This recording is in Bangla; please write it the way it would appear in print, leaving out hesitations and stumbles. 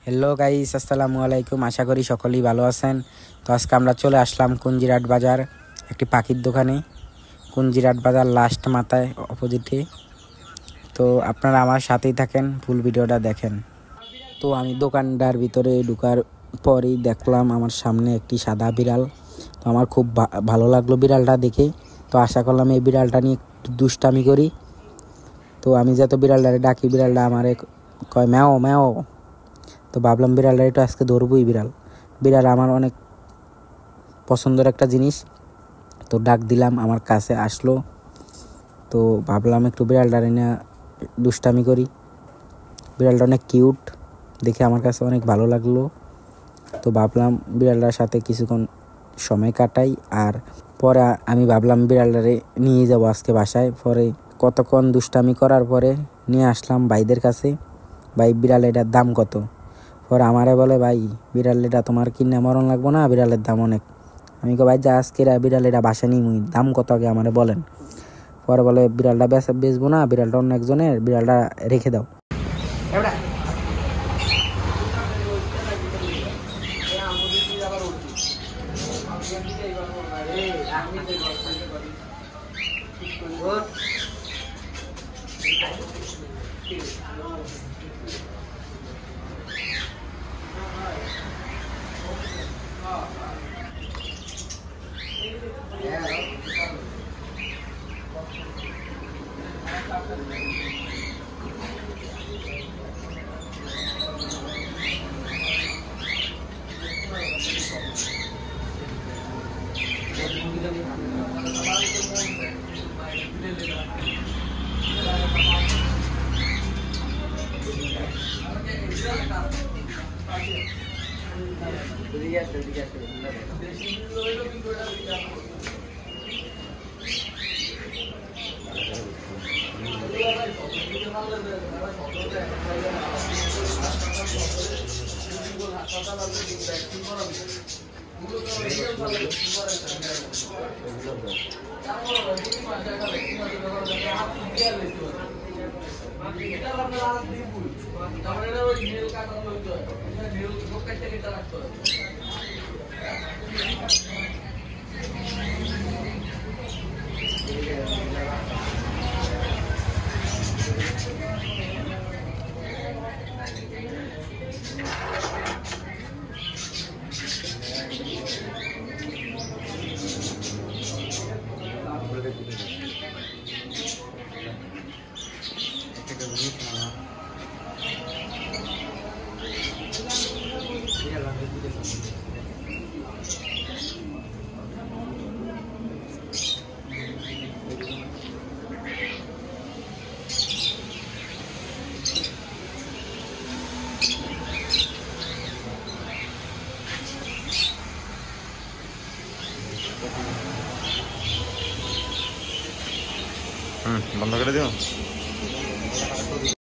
হ্যালো গাইস, আসসালামু আলাইকুম। আশা করি সকলেই ভালো আছেন। তো আজকে আমরা চলে আসলাম কুঞ্জিরাট বাজার একটি পাখির দোকানে, কুঞ্জিরাট বাজার লাস্ট মাথায় অপোজিটে। তো আপনারা আমার সাথেই থাকেন, ফুল ভিডিওটা দেখেন। তো আমি দোকানটার ভিতরে ঢোকার পরেই দেখলাম আমার সামনে একটি সাদা বিড়াল। তো আমার খুব ভালো লাগলো বিড়ালটা দেখে। তো আশা করলাম এই বিড়ালটা নিয়ে একটু দুষ্টামি করি। তো আমি যত বিড়ালটারে ডাকি, বিড়ালটা আমারে কয় ম্যাও ম্যাও। তো ভাবলাম বিড়ালটা একটু আজকে ধরবই। বিড়াল আমার অনেক পছন্দের একটা জিনিস। তো ডাক দিলাম, আমার কাছে আসলো। তো ভাবলাম একটু বিড়ালটারে নিয়ে দুষ্টামি করি। বিড়ালটা অনেক কিউট দেখে আমার কাছে অনেক ভালো লাগলো। তো ভাবলাম বিড়ালটার সাথে কিছুক্ষণ সময় কাটাই। আর পরে আমি ভাবলাম বিড়ালটারে নিয়ে যাবো আজকে বাসায়। পরে কতক্ষণ দুষ্টামি করার পরে নিয়ে আসলাম ভাইদের কাছে। ভাই, বিড়াল এটার দাম কত? পরে আমারে বলে, ভাই বিড়াল এটা তোমার কিনে মরণ লাগবো না, বিড়ালের দাম অনেক। আমি কই, ভাই যা আজকে বিড়াল এটা বাসা নিই, দাম কত আগে আমারে বলেন। পরে বলে, বিড়ালটা বেচবো না, বিড়ালটা অন্য একজনের, বিড়ালটা রেখে দাও। বন্ধ করে দিও।